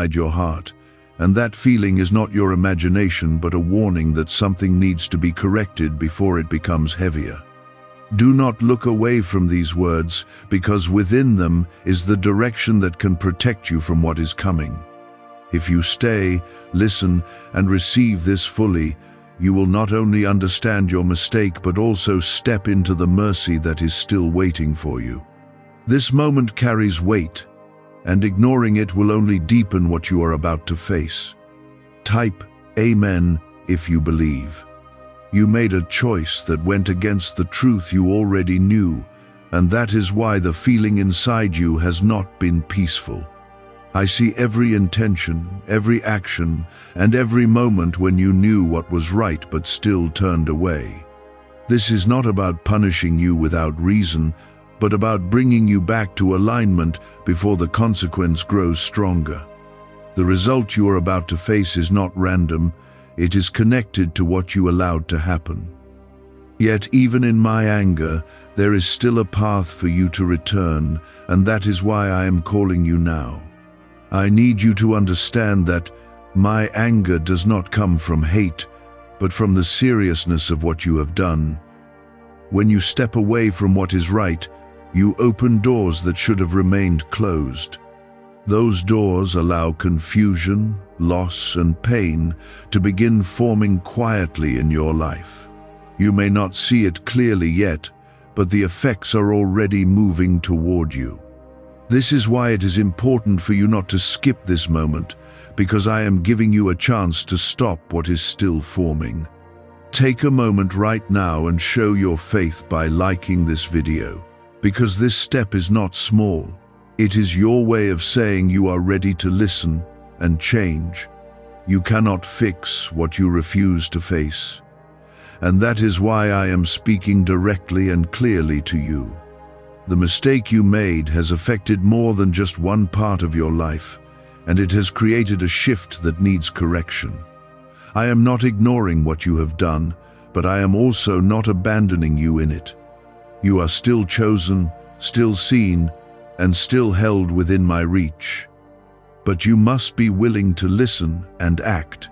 inside your heart, and that feeling is not your imagination but a warning that something needs to be corrected before it becomes heavier. Do not look away from these words, because within them is the direction that can protect you from what is coming. If you stay, listen, and receive this fully, you will not only understand your mistake but also step into the mercy that is still waiting for you. This moment carries weight, and ignoring it will only deepen what you are about to face. Type Amen if you believe. You made a choice that went against the truth you already knew, and that is why the feeling inside you has not been peaceful. I see every intention, every action, and every moment when you knew what was right but still turned away. This is not about punishing you without reason, but about bringing you back to alignment before the consequence grows stronger. The result you are about to face is not random, it is connected to what you allowed to happen. Yet even in my anger, there is still a path for you to return, and that is why I am calling you now. I need you to understand that my anger does not come from hate, but from the seriousness of what you have done. When you step away from what is right, you open doors that should have remained closed. Those doors allow confusion, loss, and pain to begin forming quietly in your life. You may not see it clearly yet, but the effects are already moving toward you. This is why it is important for you not to skip this moment, because I am giving you a chance to stop what is still forming. Take a moment right now and show your faith by liking this video, because this step is not small. It is your way of saying you are ready to listen and change. You cannot fix what you refuse to face. And that is why I am speaking directly and clearly to you. The mistake you made has affected more than just one part of your life, and it has created a shift that needs correction. I am not ignoring what you have done, but I am also not abandoning you in it. You are still chosen, still seen, and still held within my reach. But you must be willing to listen and act,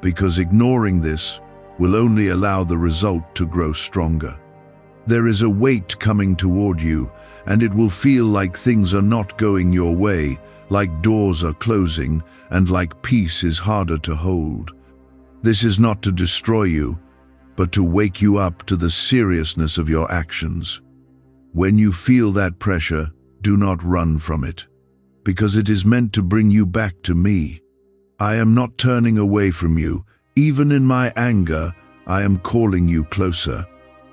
because ignoring this will only allow the result to grow stronger. There is a weight coming toward you, and it will feel like things are not going your way, like doors are closing, and like peace is harder to hold. This is not to destroy you, but to wake you up to the seriousness of your actions. When you feel that pressure, do not run from it, because it is meant to bring you back to me. I am not turning away from you. Even in my anger, I am calling you closer.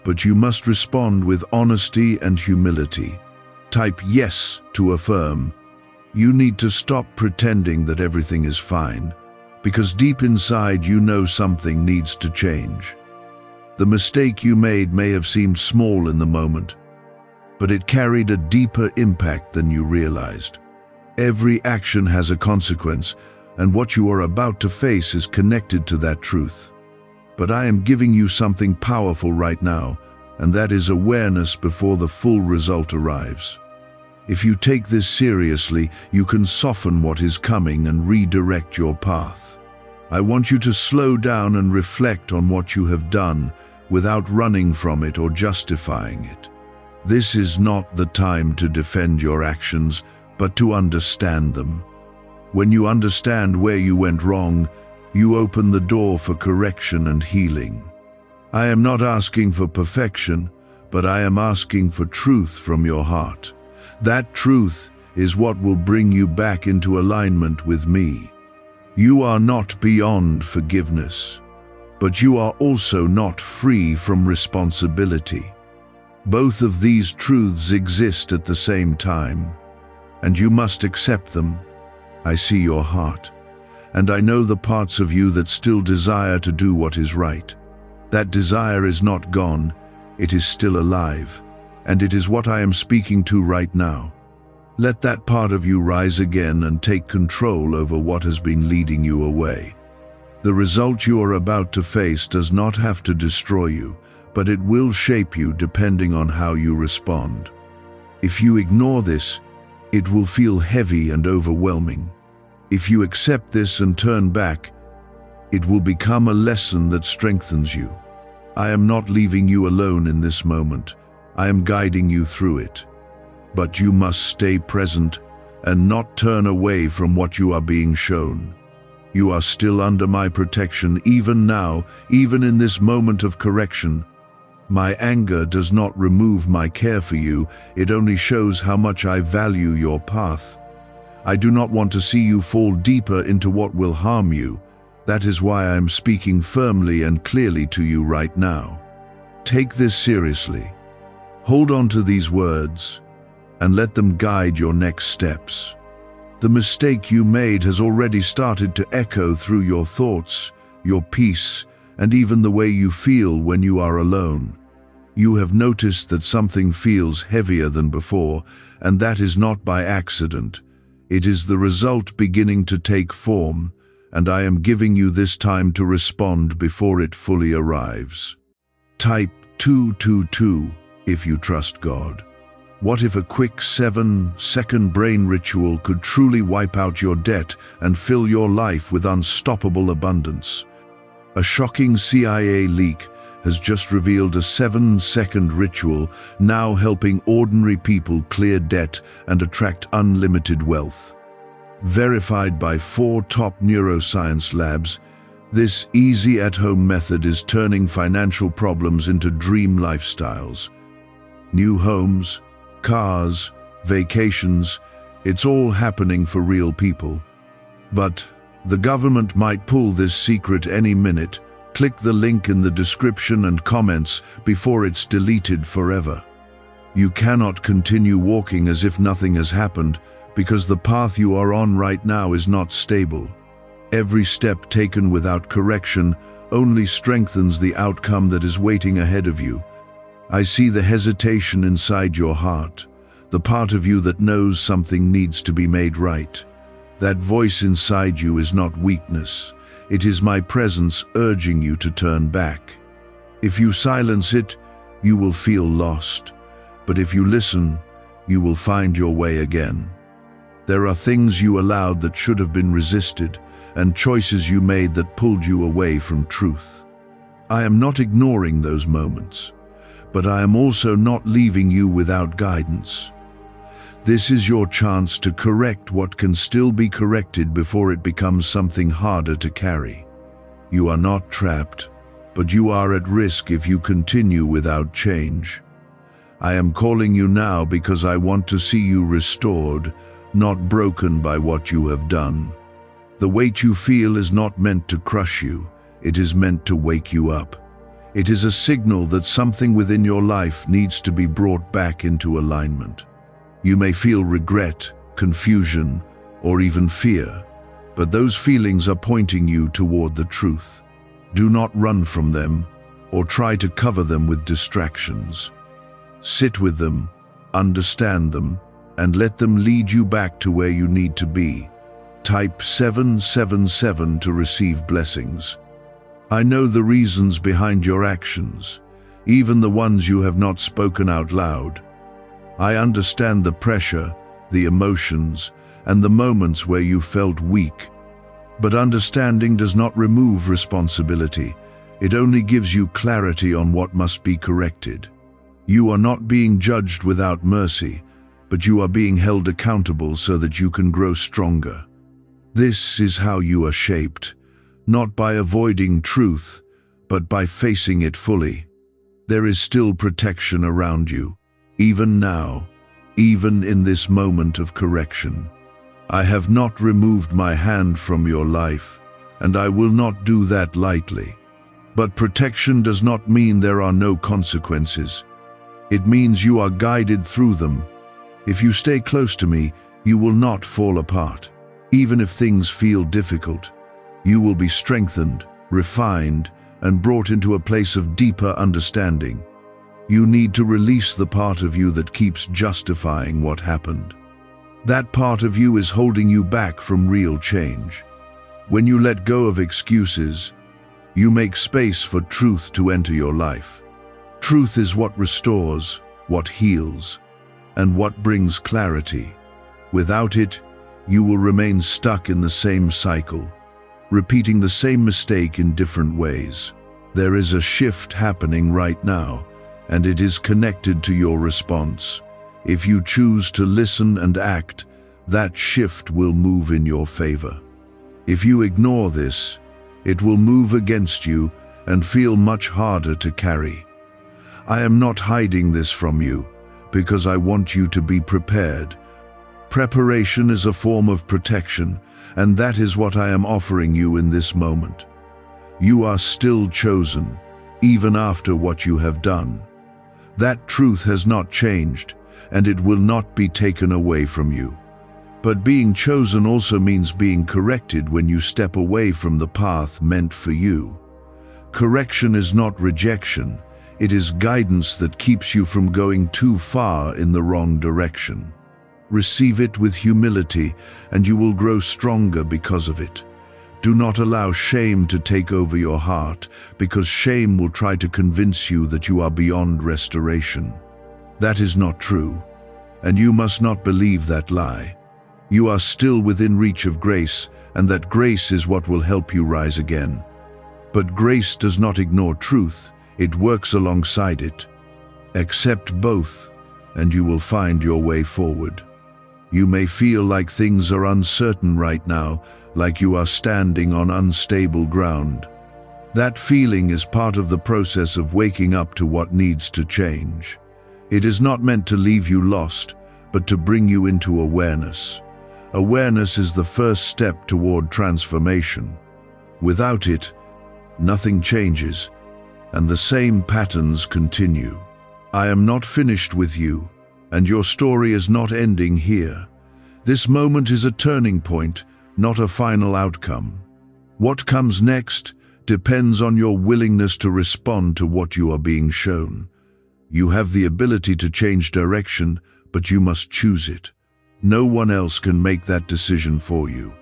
But you must respond with honesty and humility. Type yes to affirm. You need to stop pretending that everything is fine, because deep inside you know something needs to change. The mistake you made may have seemed small in the moment, but it carried a deeper impact than you realized. Every action has a consequence, and what you are about to face is connected to that truth. But I am giving you something powerful right now, and that is awareness before the full result arrives. If you take this seriously, you can soften what is coming and redirect your path. I want you to slow down and reflect on what you have done without running from it or justifying it. This is not the time to defend your actions, but to understand them. When you understand where you went wrong, you open the door for correction and healing. I am not asking for perfection, but I am asking for truth from your heart. That truth is what will bring you back into alignment with me. You are not beyond forgiveness, but you are also not free from responsibility. Both of these truths exist at the same time, and you must accept them. I see your heart, and I know the parts of you that still desire to do what is right. That desire is not gone, it is still alive, and it is what I am speaking to right now. Let that part of you rise again and take control over what has been leading you away. The result you are about to face does not have to destroy you, but it will shape you depending on how you respond. If you ignore this, it will feel heavy and overwhelming. If you accept this and turn back, it will become a lesson that strengthens you. I am not leaving you alone in this moment. I am guiding you through it. But you must stay present and not turn away from what you are being shown. You are still under my protection even now, even in this moment of correction. My anger does not remove my care for you, it only shows how much I value your path. I do not want to see you fall deeper into what will harm you. That is why I am speaking firmly and clearly to you right now. Take this seriously. Hold on to these words and let them guide your next steps. The mistake you made has already started to echo through your thoughts, your peace, and even the way you feel when you are alone. You have noticed that something feels heavier than before, and that is not by accident. It is the result beginning to take form, and I am giving you this time to respond before it fully arrives. Type 222 if you trust God. What if a quick 7-second brain ritual could truly wipe out your debt and fill your life with unstoppable abundance? A shocking CIA leak has just revealed a 7-second ritual now helping ordinary people clear debt and attract unlimited wealth. Verified by 4 top neuroscience labs, this easy at-home method is turning financial problems into dream lifestyles. New homes, cars, vacations, it's all happening for real people. But the government might pull this secret any minute. Click the link in the description and comments before it's deleted forever. You cannot continue walking as if nothing has happened because the path you are on right now is not stable. Every step taken without correction only strengthens the outcome that is waiting ahead of you. I see the hesitation inside your heart, the part of you that knows something needs to be made right. That voice inside you is not weakness. It is my presence urging you to turn back. If you silence it, you will feel lost. But if you listen, you will find your way again. There are things you allowed that should have been resisted, and choices you made that pulled you away from truth. I am not ignoring those moments, but I am also not leaving you without guidance. This is your chance to correct what can still be corrected before it becomes something harder to carry. You are not trapped, but you are at risk if you continue without change. I am calling you now because I want to see you restored, not broken by what you have done. The weight you feel is not meant to crush you, it is meant to wake you up. It is a signal that something within your life needs to be brought back into alignment. You may feel regret, confusion, or even fear, but those feelings are pointing you toward the truth. Do not run from them or try to cover them with distractions. Sit with them, understand them, and let them lead you back to where you need to be. Type 777 to receive blessings. I know the reasons behind your actions, even the ones you have not spoken out loud. I understand the pressure, the emotions, and the moments where you felt weak. But understanding does not remove responsibility. It only gives you clarity on what must be corrected. You are not being judged without mercy, but you are being held accountable so that you can grow stronger. This is how you are shaped, not by avoiding truth, but by facing it fully. There is still protection around you, even now, even in this moment of correction. I have not removed my hand from your life, and I will not do that lightly. But protection does not mean there are no consequences. It means you are guided through them. If you stay close to me, you will not fall apart. Even if things feel difficult, you will be strengthened, refined, and brought into a place of deeper understanding. You need to release the part of you that keeps justifying what happened. That part of you is holding you back from real change. When you let go of excuses, you make space for truth to enter your life. Truth is what restores, what heals, and what brings clarity. Without it, you will remain stuck in the same cycle, repeating the same mistake in different ways. There is a shift happening right now, and it is connected to your response. If you choose to listen and act, that shift will move in your favor. If you ignore this, it will move against you and feel much harder to carry. I am not hiding this from you, because I want you to be prepared. Preparation is a form of protection, and that is what I am offering you in this moment. You are still chosen, even after what you have done. That truth has not changed, and it will not be taken away from you. But being chosen also means being corrected when you step away from the path meant for you. Correction is not rejection, it is guidance that keeps you from going too far in the wrong direction. Receive it with humility, and you will grow stronger because of it. Do not allow shame to take over your heart, because shame will try to convince you that you are beyond restoration. That is not true, and you must not believe that lie. You are still within reach of grace, and that grace is what will help you rise again. But grace does not ignore truth, it works alongside it. Accept both, and you will find your way forward. You may feel like things are uncertain right now, like you are standing on unstable ground. That feeling is part of the process of waking up to what needs to change. It is not meant to leave you lost, but to bring you into awareness. Awareness is the first step toward transformation. Without it, nothing changes, and the same patterns continue. I am not finished with you, and your story is not ending here. This moment is a turning point, not a final outcome. What comes next depends on your willingness to respond to what you are being shown. You have the ability to change direction, but you must choose it. No one else can make that decision for you.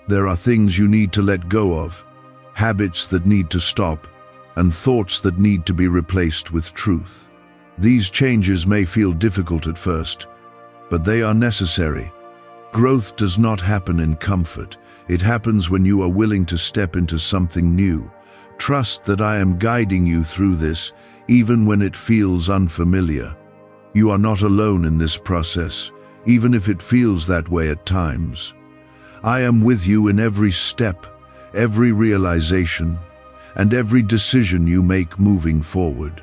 There are things you need to let go of, habits that need to stop, and thoughts that need to be replaced with truth. These changes may feel difficult at first, but they are necessary. Growth does not happen in comfort. It happens when you are willing to step into something new. Trust that I am guiding you through this, even when it feels unfamiliar. You are not alone in this process, even if it feels that way at times. I am with you in every step, every realization, and every decision you make moving forward.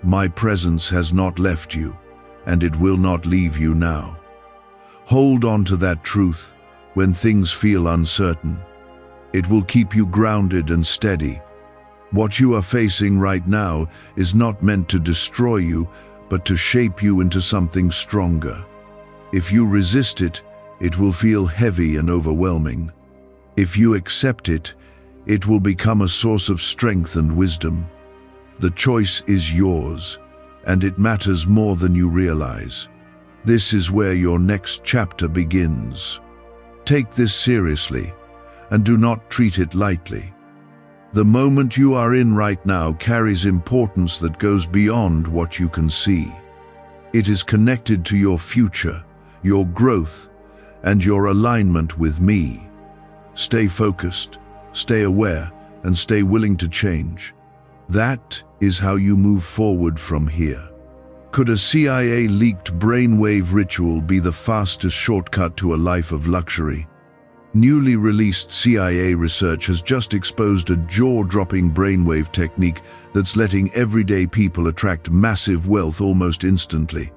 My presence has not left you, and it will not leave you now. Hold on to that truth when things feel uncertain. It will keep you grounded and steady. What you are facing right now is not meant to destroy you, but to shape you into something stronger. If you resist it, it will feel heavy and overwhelming. If you accept it, it will become a source of strength and wisdom. The choice is yours, and it matters more than you realize. This is where your next chapter begins. Take this seriously, and do not treat it lightly. The moment you are in right now carries importance that goes beyond what you can see. It is connected to your future, your growth, and your alignment with me. Stay focused, stay aware, and stay willing to change. That is how you move forward from here. Could a CIA-leaked brainwave ritual be the fastest shortcut to a life of luxury? Newly released CIA research has just exposed a jaw-dropping brainwave technique that's letting everyday people attract massive wealth almost instantly.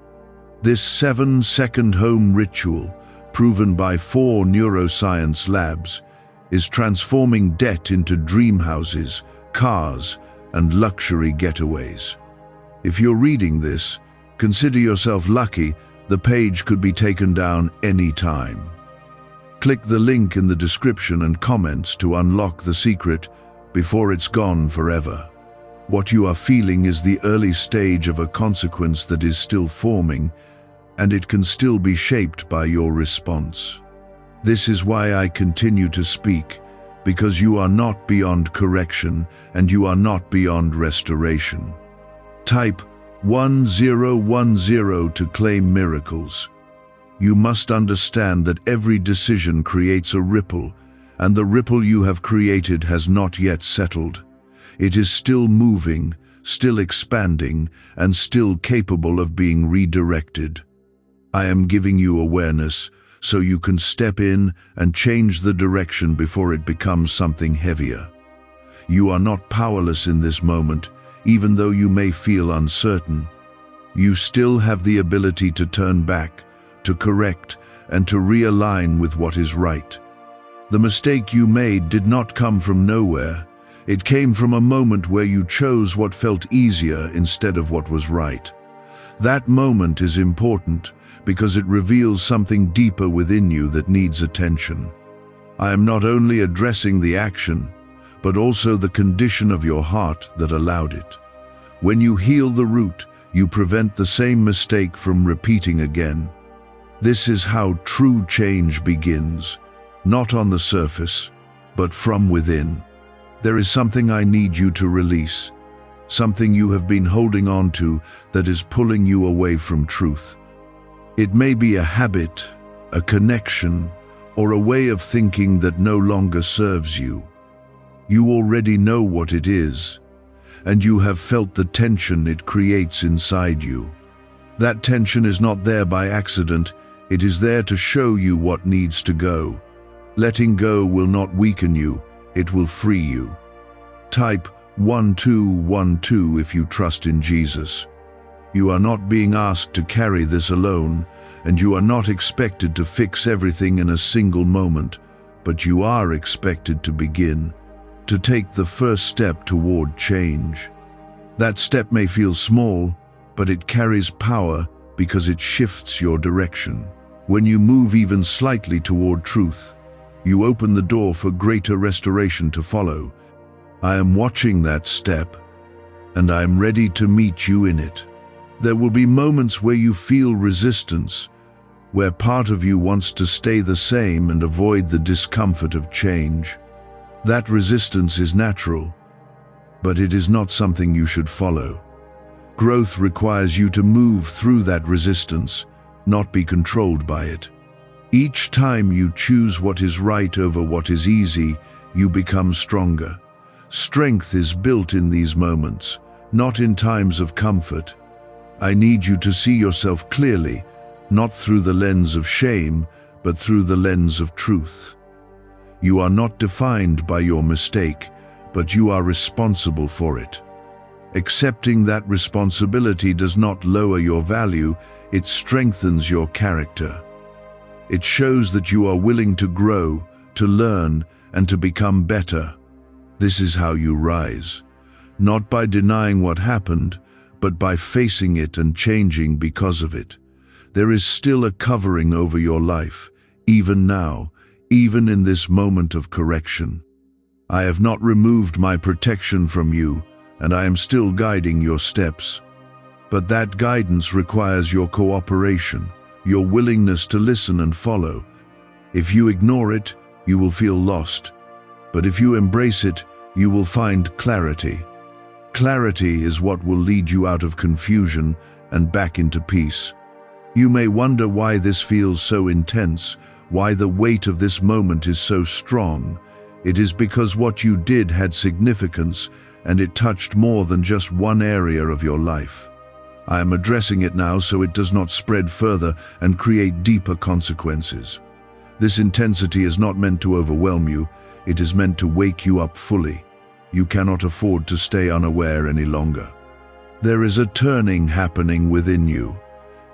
This 7-second home ritual, proven by 4 neuroscience labs, is transforming debt into dream houses, cars, and luxury getaways. If you're reading this, consider yourself lucky. The page could be taken down any time. Click the link in the description and comments to unlock the secret before it's gone forever. What you are feeling is the early stage of a consequence that is still forming, and it can still be shaped by your response. This is why I continue to speak, because you are not beyond correction and you are not beyond restoration. Type 1010 to claim miracles. You must understand that every decision creates a ripple, and the ripple you have created has not yet settled. It is still moving, still expanding, and still capable of being redirected. I am giving you awareness so you can step in and change the direction before it becomes something heavier. You are not powerless in this moment, even though you may feel uncertain. You still have the ability to turn back, to correct, and to realign with what is right. The mistake you made did not come from nowhere. It came from a moment where you chose what felt easier instead of what was right. That moment is important because it reveals something deeper within you that needs attention. I am not only addressing the action, but also the condition of your heart that allowed it. When you heal the root, you prevent the same mistake from repeating again. This is how true change begins, not on the surface, but from within. There is something I need you to release, something you have been holding on to that is pulling you away from truth. It may be a habit, a connection, or a way of thinking that no longer serves you. You already know what it is, and you have felt the tension it creates inside you. That tension is not there by accident, it is there to show you what needs to go. Letting go will not weaken you, it will free you. Type 1212 if you trust in Jesus. You are not being asked to carry this alone, and you are not expected to fix everything in a single moment, but you are expected to begin, to take the first step toward change. That step may feel small, but it carries power because it shifts your direction. When you move even slightly toward truth, you open the door for greater restoration to follow. I am watching that step, and I am ready to meet you in it. There will be moments where you feel resistance, where part of you wants to stay the same and avoid the discomfort of change. That resistance is natural, but it is not something you should follow. Growth requires you to move through that resistance, not be controlled by it. Each time you choose what is right over what is easy, you become stronger. Strength is built in these moments, not in times of comfort. I need you to see yourself clearly, not through the lens of shame, but through the lens of truth. You are not defined by your mistake, but you are responsible for it. Accepting that responsibility does not lower your value, it strengthens your character. It shows that you are willing to grow, to learn, and to become better. This is how you rise, not by denying what happened, but by facing it and changing because of it. There is still a covering over your life, even now, even in this moment of correction. I have not removed my protection from you, and I am still guiding your steps. But that guidance requires your cooperation, your willingness to listen and follow. If you ignore it, you will feel lost. But if you embrace it, you will find clarity. Clarity is what will lead you out of confusion and back into peace. You may wonder why this feels so intense, why the weight of this moment is so strong. It is because what you did had significance, and it touched more than just one area of your life. I am addressing it now so it does not spread further and create deeper consequences. This intensity is not meant to overwhelm you, it is meant to wake you up fully. You cannot afford to stay unaware any longer. There is a turning happening within you.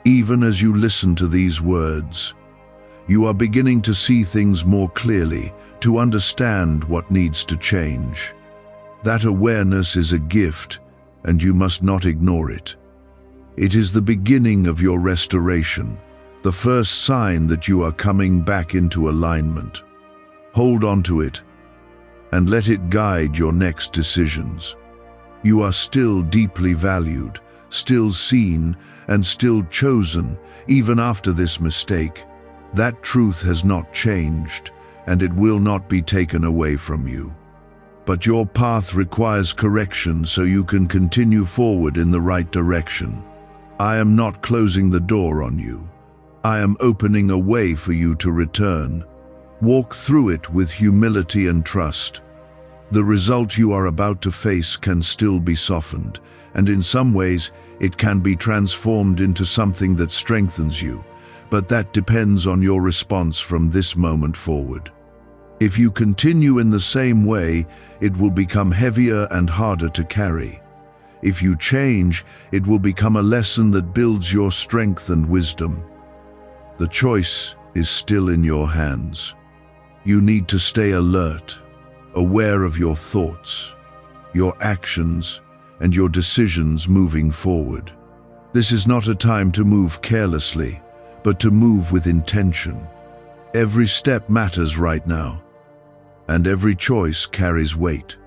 Even as you listen to these words, you are beginning to see things more clearly, to understand what needs to change. That awareness is a gift, and you must not ignore it. It is the beginning of your restoration, the first sign that you are coming back into alignment. Hold on to it, and let it guide your next decisions. You are still deeply valued, still seen, and still chosen, even after this mistake. That truth has not changed, and it will not be taken away from you. But your path requires correction so you can continue forward in the right direction. I am not closing the door on you. I am opening a way for you to return. Walk through it with humility and trust. The result you are about to face can still be softened, and in some ways, it can be transformed into something that strengthens you, but that depends on your response from this moment forward. If you continue in the same way, it will become heavier and harder to carry. If you change, it will become a lesson that builds your strength and wisdom. The choice is still in your hands. You need to stay alert, aware of your thoughts, your actions, and your decisions moving forward. This is not a time to move carelessly, but to move with intention. Every step matters right now, and every choice carries weight.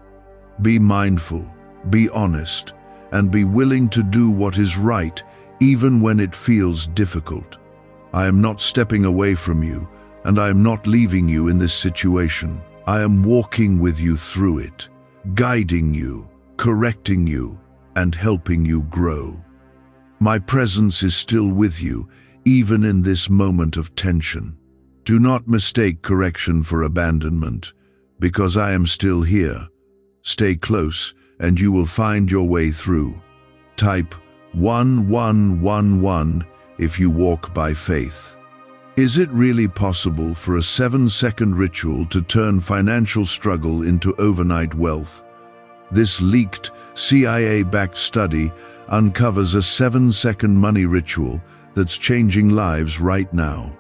Be mindful, be honest, and be willing to do what is right, even when it feels difficult. I am not stepping away from you, and I am not leaving you in this situation. I am walking with you through it, guiding you, correcting you, and helping you grow. My presence is still with you, even in this moment of tension. Do not mistake correction for abandonment, because I am still here. Stay close, and you will find your way through. Type 1111 if you walk by faith. Is it really possible for a 7-second ritual to turn financial struggle into overnight wealth? This leaked, CIA-backed study uncovers a 7-second money ritual that's changing lives right now.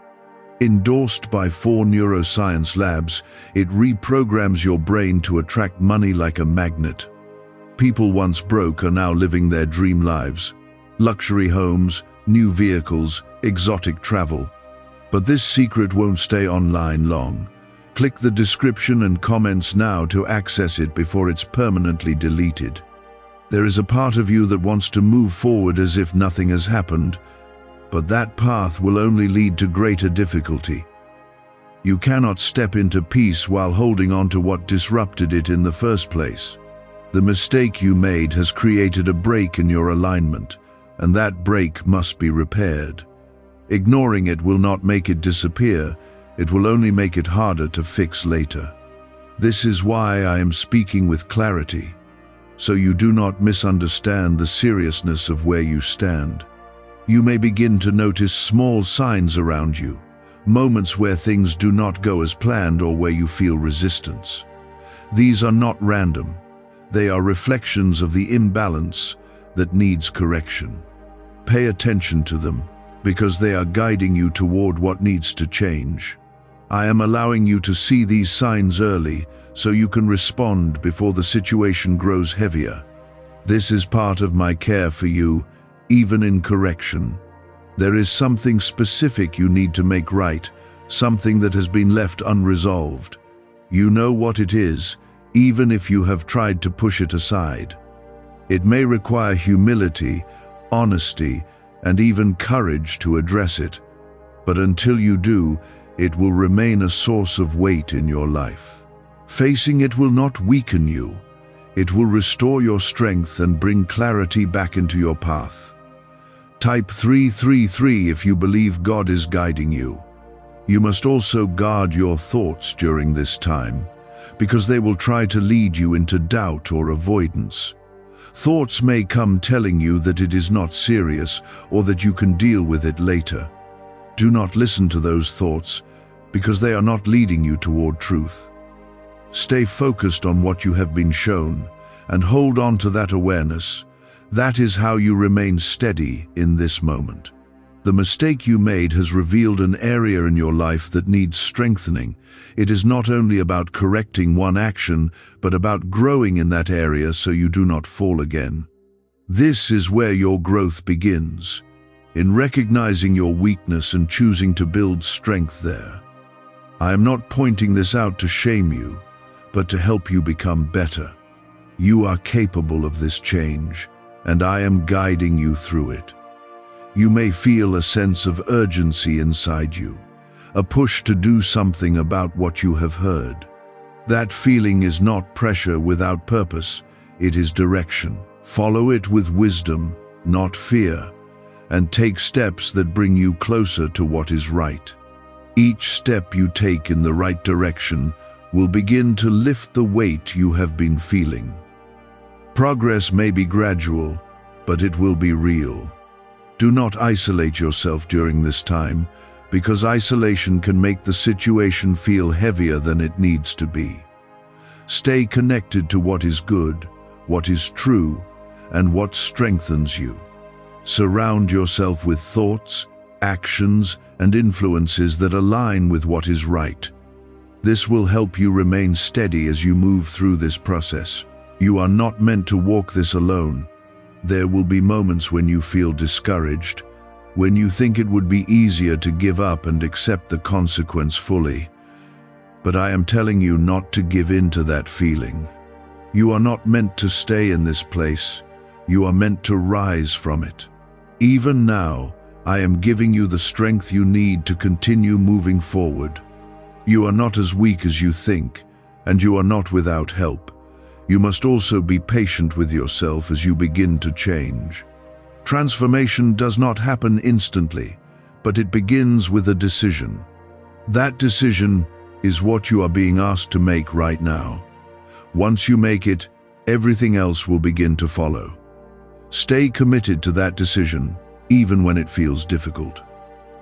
Endorsed by 4 neuroscience labs, it reprograms your brain to attract money like a magnet. People once broke are now living their dream lives. Luxury homes, new vehicles, exotic travel. But this secret won't stay online long. Click the description and comments now to access it before it's permanently deleted. There is a part of you that wants to move forward as if nothing has happened, but that path will only lead to greater difficulty. You cannot step into peace while holding on to what disrupted it in the first place. The mistake you made has created a break in your alignment, and that break must be repaired. Ignoring it will not make it disappear, it will only make it harder to fix later. This is why I am speaking with clarity, so you do not misunderstand the seriousness of where you stand. You may begin to notice small signs around you, moments where things do not go as planned or where you feel resistance. These are not random. They are reflections of the imbalance that needs correction. Pay attention to them, because they are guiding you toward what needs to change. I am allowing you to see these signs early so you can respond before the situation grows heavier. This is part of my care for you, even in correction. There is something specific you need to make right, something that has been left unresolved. You know what it is, even if you have tried to push it aside. It may require humility, honesty, and even courage to address it, but until you do, it will remain a source of weight in your life. Facing it will not weaken you. It will restore your strength and bring clarity back into your path. Type 333 if you believe God is guiding you. You must also guard your thoughts during this time, because they will try to lead you into doubt or avoidance. Thoughts may come telling you that it is not serious or that you can deal with it later. Do not listen to those thoughts, because they are not leading you toward truth. Stay focused on what you have been shown and hold on to that awareness. That is how you remain steady in this moment. The mistake you made has revealed an area in your life that needs strengthening. It is not only about correcting one action, but about growing in that area so you do not fall again. This is where your growth begins, in recognizing your weakness and choosing to build strength there. I am not pointing this out to shame you, but to help you become better. You are capable of this change, and I am guiding you through it. You may feel a sense of urgency inside you, a push to do something about what you have heard. That feeling is not pressure without purpose, it is direction. Follow it with wisdom, not fear, and take steps that bring you closer to what is right. Each step you take in the right direction will begin to lift the weight you have been feeling. Progress may be gradual, but it will be real. Do not isolate yourself during this time, because isolation can make the situation feel heavier than it needs to be. Stay connected to what is good, what is true, and what strengthens you. Surround yourself with thoughts, actions, and influences that align with what is right. This will help you remain steady as you move through this process. You are not meant to walk this alone. There will be moments when you feel discouraged, when you think it would be easier to give up and accept the consequence fully. But I am telling you not to give in to that feeling. You are not meant to stay in this place. You are meant to rise from it. Even now, I am giving you the strength you need to continue moving forward. You are not as weak as you think, and you are not without help. You must also be patient with yourself as you begin to change. Transformation does not happen instantly, but it begins with a decision. That decision is what you are being asked to make right now. Once you make it, everything else will begin to follow. Stay committed to that decision, even when it feels difficult.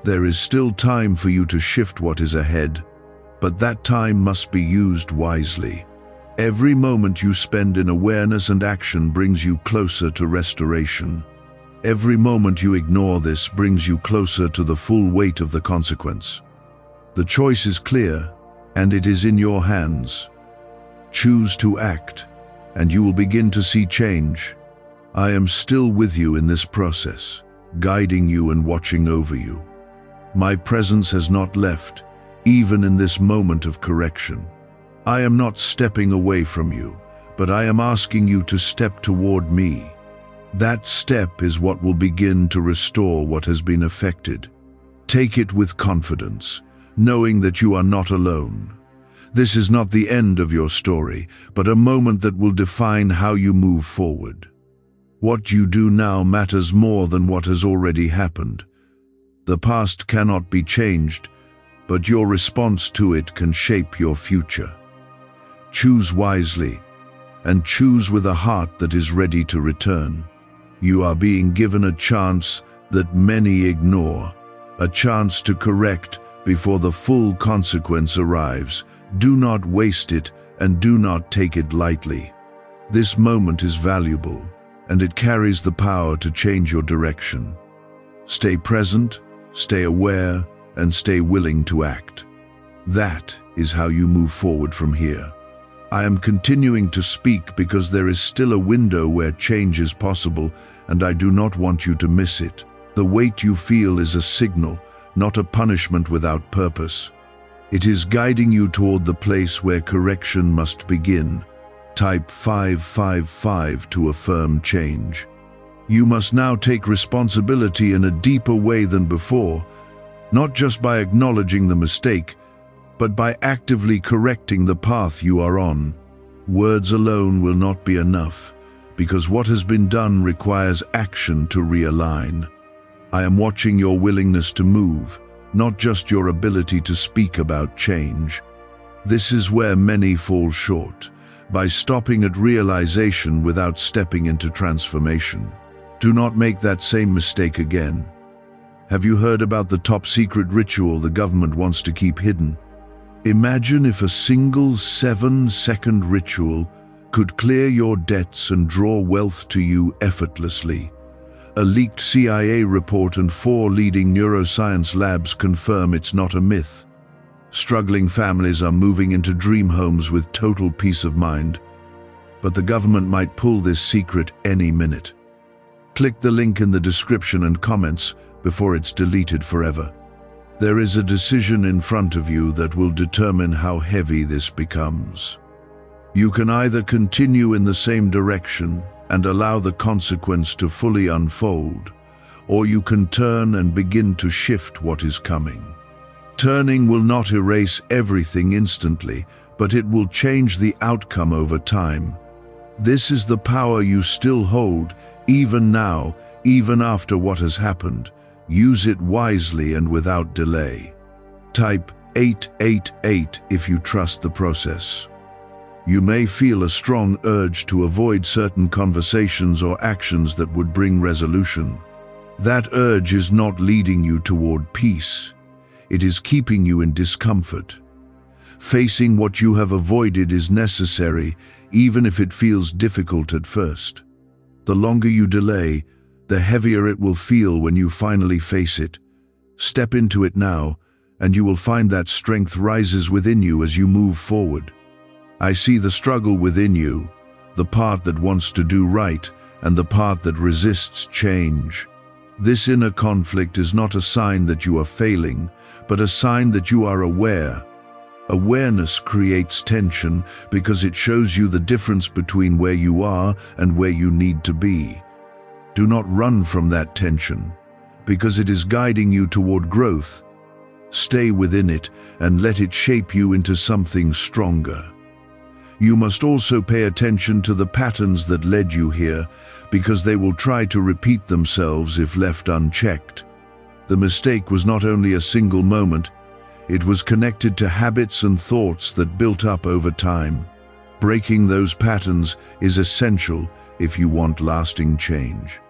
There is still time for you to shift what is ahead, but that time must be used wisely. Every moment you spend in awareness and action brings you closer to restoration. Every moment you ignore this brings you closer to the full weight of the consequence. The choice is clear, and it is in your hands. Choose to act, and you will begin to see change. I am still with you in this process, guiding you and watching over you. My presence has not left, even in this moment of correction. I am not stepping away from you, but I am asking you to step toward me. That step is what will begin to restore what has been affected. Take it with confidence, knowing that you are not alone. This is not the end of your story, but a moment that will define how you move forward. What you do now matters more than what has already happened. The past cannot be changed, but your response to it can shape your future. Choose wisely, and choose with a heart that is ready to return. You are being given a chance that many ignore, a chance to correct before the full consequence arrives. Do not waste it, and do not take it lightly. This moment is valuable, and it carries the power to change your direction. Stay present, stay aware, and stay willing to act. That is how you move forward from here. I am continuing to speak because there is still a window where change is possible, and I do not want you to miss it. The weight you feel is a signal, not a punishment without purpose. It is guiding you toward the place where correction must begin. Type 555 to affirm change. You must now take responsibility in a deeper way than before, not just by acknowledging the mistake, but by actively correcting the path you are on. Words alone will not be enough, because what has been done requires action to realign. I am watching your willingness to move, not just your ability to speak about change. This is where many fall short, by stopping at realization without stepping into transformation. Do not make that same mistake again. Have you heard about the top-secret ritual the government wants to keep hidden? Imagine if a single 7-second ritual could clear your debts and draw wealth to you effortlessly. A leaked CIA report and 4 leading neuroscience labs confirm it's not a myth. Struggling families are moving into dream homes with total peace of mind. But the government might pull this secret any minute. Click the link in the description and comments before it's deleted forever. There is a decision in front of you that will determine how heavy this becomes. You can either continue in the same direction and allow the consequence to fully unfold, or you can turn and begin to shift what is coming. Turning will not erase everything instantly, but it will change the outcome over time. This is the power you still hold, even now, even after what has happened. Use it wisely and without delay. Type 888 if you trust the process. You may feel a strong urge to avoid certain conversations or actions that would bring resolution. That urge is not leading you toward peace. It is keeping you in discomfort. Facing what you have avoided is necessary, even if it feels difficult at first. The longer you delay, the heavier it will feel when you finally face it. Step into it now, and you will find that strength rises within you as you move forward. I see the struggle within you, the part that wants to do right and the part that resists change. This inner conflict is not a sign that you are failing, but a sign that you are aware. Awareness creates tension because it shows you the difference between where you are and where you need to be. Do not run from that tension, because it is guiding you toward growth. Stay within it and let it shape you into something stronger. You must also pay attention to the patterns that led you here, because they will try to repeat themselves if left unchecked. The mistake was not only a single moment, it was connected to habits and thoughts that built up over time. Breaking those patterns is essential if you want lasting change.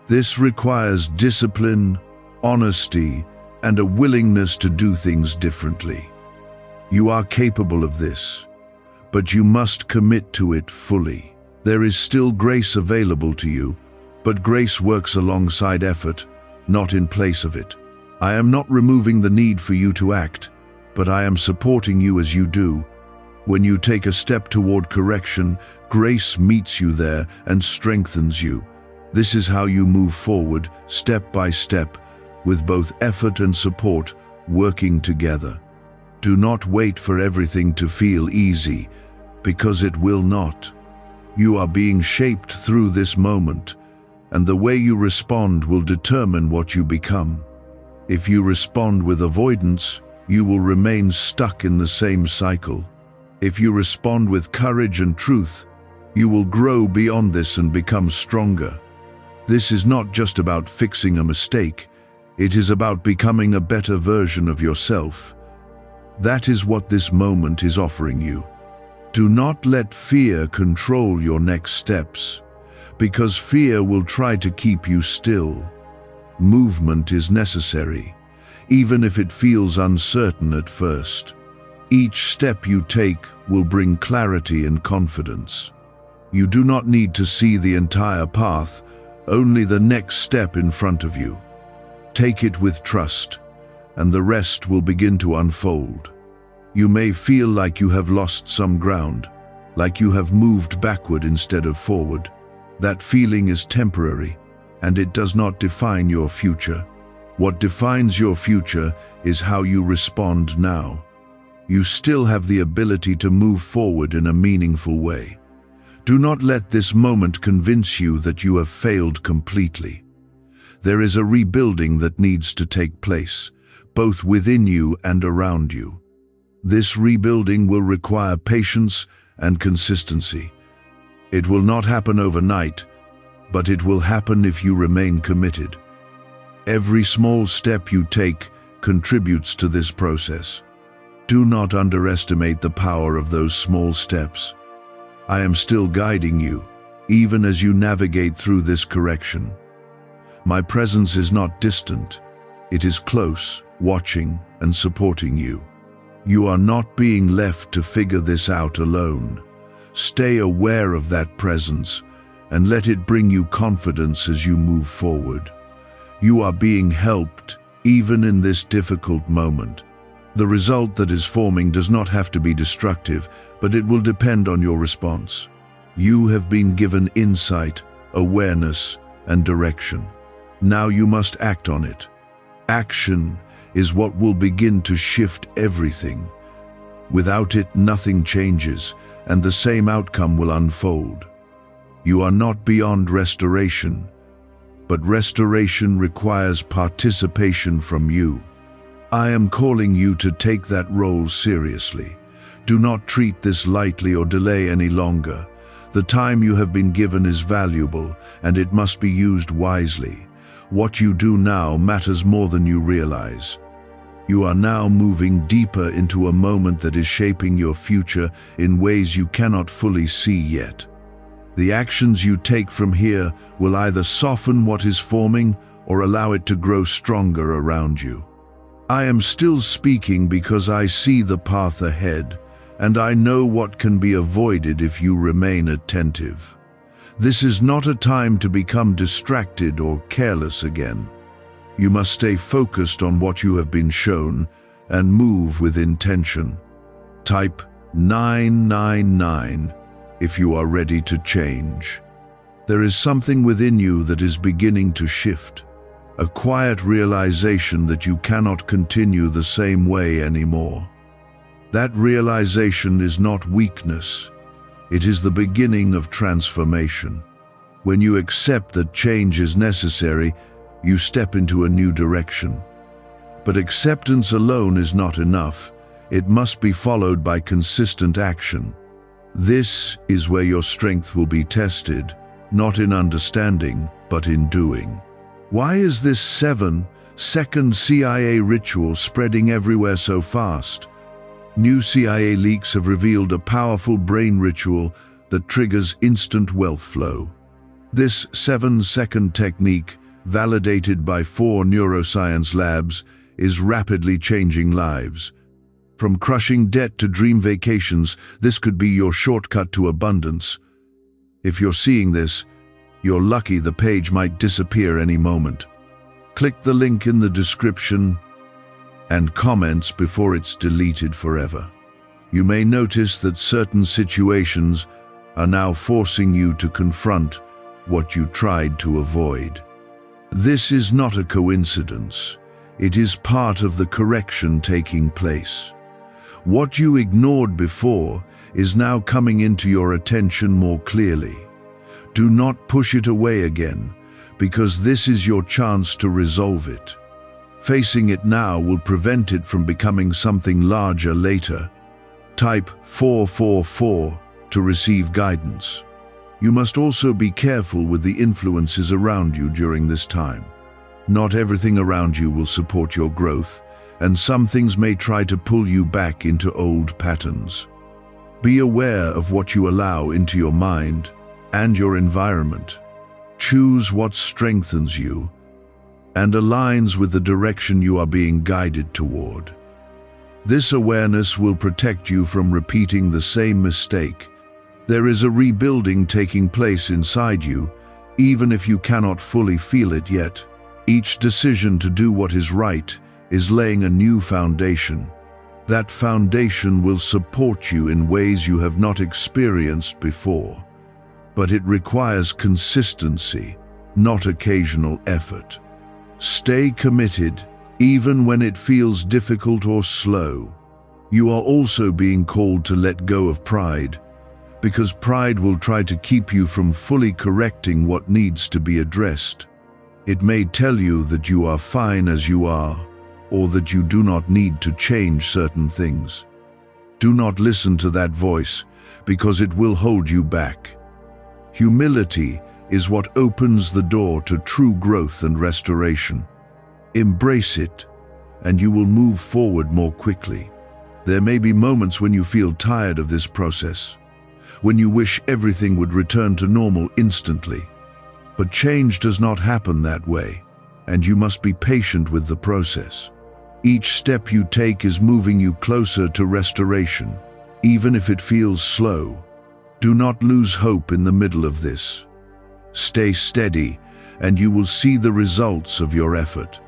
This requires discipline, honesty, and a willingness to do things differently. You are capable of this, but you must commit to it fully. There is still grace available to you, but grace works alongside effort, not in place of it. I am not removing the need for you to act, but I am supporting you as you do. When you take a step toward correction, grace meets you there and strengthens you. This is how you move forward, step by step, with both effort and support working together. Do not wait for everything to feel easy, because it will not. You are being shaped through this moment, and the way you respond will determine what you become. If you respond with avoidance, you will remain stuck in the same cycle. If you respond with courage and truth, you will grow beyond this and become stronger. This is not just about fixing a mistake, it is about becoming a better version of yourself. That is what this moment is offering you. Do not let fear control your next steps, because fear will try to keep you still. Movement is necessary, even if it feels uncertain at first. Each step you take will bring clarity and confidence. You do not need to see the entire path, only the next step in front of you. Take it with trust, and the rest will begin to unfold. You may feel like you have lost some ground, like you have moved backward instead of forward. That feeling is temporary, and it does not define your future. What defines your future is how you respond now. You still have the ability to move forward in a meaningful way. Do not let this moment convince you that you have failed completely. There is a rebuilding that needs to take place, both within you and around you. This rebuilding will require patience and consistency. It will not happen overnight, but it will happen if you remain committed. Every small step you take contributes to this process. Do not underestimate the power of those small steps. I am still guiding you, even as you navigate through this correction. My presence is not distant. It is close, watching and supporting you. You are not being left to figure this out alone. Stay aware of that presence and let it bring you confidence as you move forward. You are being helped, even in this difficult moment. The result that is forming does not have to be destructive, but it will depend on your response. You have been given insight, awareness, and direction. Now you must act on it. Action is what will begin to shift everything. Without it, nothing changes, and the same outcome will unfold. You are not beyond restoration, but restoration requires participation from you. I am calling you to take that role seriously. Do not treat this lightly or delay any longer. The time you have been given is valuable, and it must be used wisely. What you do now matters more than you realize. You are now moving deeper into a moment that is shaping your future in ways you cannot fully see yet. The actions you take from here will either soften what is forming or allow it to grow stronger around you. I am still speaking because I see the path ahead, and I know what can be avoided if you remain attentive. This is not a time to become distracted or careless again. You must stay focused on what you have been shown and move with intention. Type 999 if you are ready to change. There is something within you that is beginning to shift, a quiet realization that you cannot continue the same way anymore. That realization is not weakness. It is the beginning of transformation. When you accept that change is necessary, you step into a new direction. But acceptance alone is not enough. It must be followed by consistent action. This is where your strength will be tested, not in understanding, but in doing. Why is this 7-second CIA ritual spreading everywhere so fast? New CIA leaks have revealed a powerful brain ritual that triggers instant wealth flow. This 7-second technique, validated by 4 neuroscience labs, is rapidly changing lives. From crushing debt to dream vacations, this could be your shortcut to abundance. If you're seeing this, you're lucky. The page might disappear any moment. Click the link in the description and comments before it's deleted forever. You may notice that certain situations are now forcing you to confront what you tried to avoid. This is not a coincidence. It is part of the correction taking place. What you ignored before is now coming into your attention more clearly. Do not push it away again, because this is your chance to resolve it. Facing it now will prevent it from becoming something larger later. Type 444 to receive guidance. You must also be careful with the influences around you during this time. Not everything around you will support your growth, and some things may try to pull you back into old patterns. Be aware of what you allow into your mind and your environment. Choose what strengthens you and aligns with the direction you are being guided toward. This awareness will protect you from repeating the same mistake. There is a rebuilding taking place inside you, even if you cannot fully feel it yet. Each decision to do what is right is laying a new foundation. That foundation will support you in ways you have not experienced before. But it requires consistency, not occasional effort. Stay committed, even when it feels difficult or slow. You are also being called to let go of pride, because pride will try to keep you from fully correcting what needs to be addressed. It may tell you that you are fine as you are, or that you do not need to change certain things. Do not listen to that voice, because it will hold you back. Humility is what opens the door to true growth and restoration. Embrace it, and you will move forward more quickly. There may be moments when you feel tired of this process, when you wish everything would return to normal instantly. But change does not happen that way, and you must be patient with the process. Each step you take is moving you closer to restoration, even if it feels slow. Do not lose hope in the middle of this. Stay steady, and you will see the results of your effort.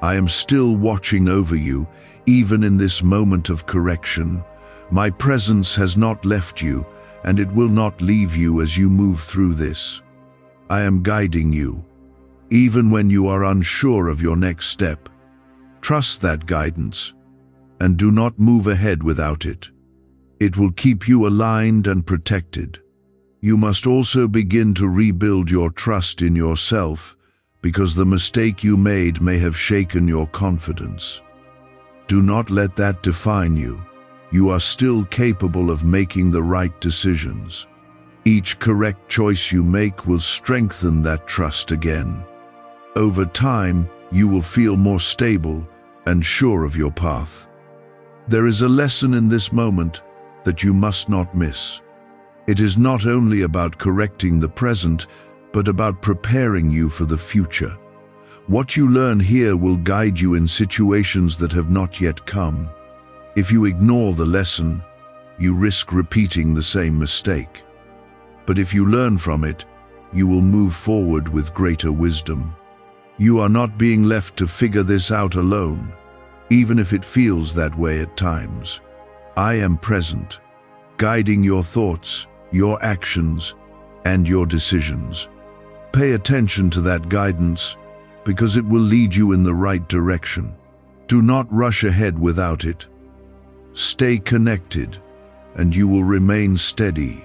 I am still watching over you, even in this moment of correction. My presence has not left you, and it will not leave you as you move through this. I am guiding you, even when you are unsure of your next step. Trust that guidance, and do not move ahead without it. It will keep you aligned and protected. You must also begin to rebuild your trust in yourself, because the mistake you made may have shaken your confidence. Do not let that define you. You are still capable of making the right decisions. Each correct choice you make will strengthen that trust again. Over time, you will feel more stable and sure of your path. There is a lesson in this moment that you must not miss. It is not only about correcting the present, but about preparing you for the future. What you learn here will guide you in situations that have not yet come. If you ignore the lesson, you risk repeating the same mistake. But if you learn from it, you will move forward with greater wisdom. You are not being left to figure this out alone, even if it feels that way at times. I am present, guiding your thoughts, your actions, and your decisions. Pay attention to that guidance, because it will lead you in the right direction. Do not rush ahead without it. Stay connected, and you will remain steady.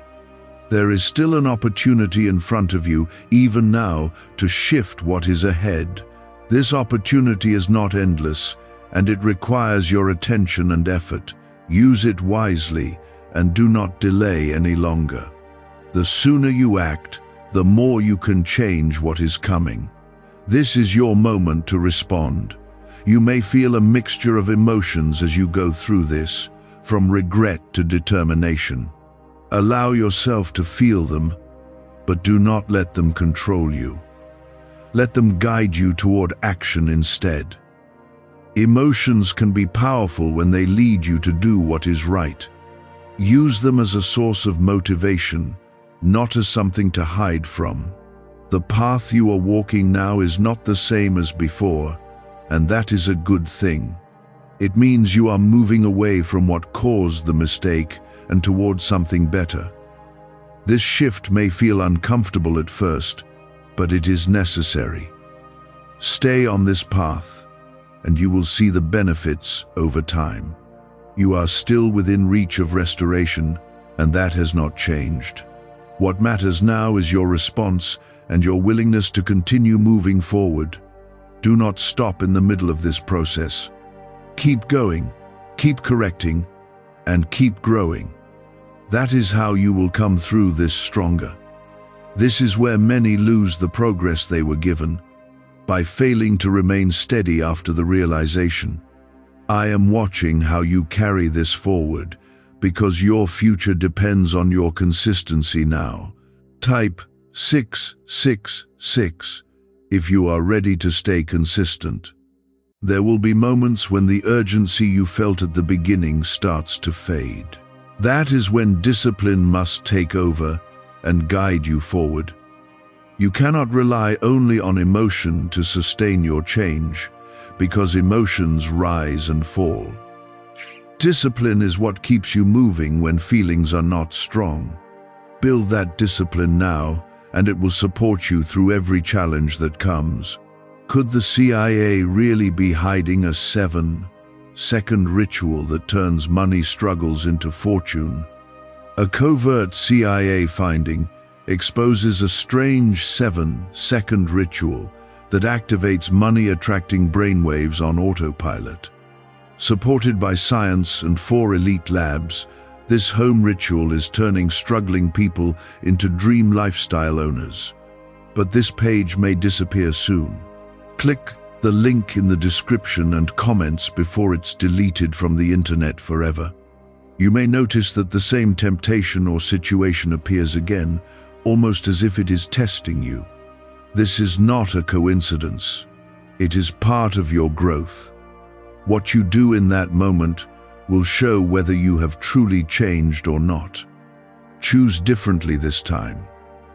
There is still an opportunity in front of you, even now, to shift what is ahead. This opportunity is not endless, and it requires your attention and effort. Use it wisely, and do not delay any longer. The sooner you act, the more you can change what is coming. This is your moment to respond. You may feel a mixture of emotions as you go through this, from regret to determination. Allow yourself to feel them, but do not let them control you. Let them guide you toward action instead. Emotions can be powerful when they lead you to do what is right. Use them as a source of motivation, not as something to hide from. The path you are walking now is not the same as before, and that is a good thing. It means you are moving away from what caused the mistake and towards something better. This shift may feel uncomfortable at first, but it is necessary. Stay on this path, and you will see the benefits over time. You are still within reach of restoration, and that has not changed. What matters now is your response and your willingness to continue moving forward. Do not stop in the middle of this process. Keep going, keep correcting, and keep growing. That is how you will come through this stronger. This is where many lose the progress they were given, by failing to remain steady after the realization. I am watching how you carry this forward, because your future depends on your consistency now. Type 666 if you are ready to stay consistent. There will be moments when the urgency you felt at the beginning starts to fade. That is when discipline must take over and guide you forward. You cannot rely only on emotion to sustain your change, because emotions rise and fall. Discipline is what keeps you moving when feelings are not strong. Build that discipline now, and it will support you through every challenge that comes. Could the CIA really be hiding a 7-second ritual that turns money struggles into fortune? A covert CIA finding exposes a strange 7-second ritual that activates money-attracting brainwaves on autopilot. Supported by science and 4 elite labs, this home ritual is turning struggling people into dream lifestyle owners. But this page may disappear soon. Click the link in the description and comments before it's deleted from the internet forever. You may notice that the same temptation or situation appears again, almost as if it is testing you. This is not a coincidence. It is part of your growth. What you do in that moment will show whether you have truly changed or not. Choose differently this time,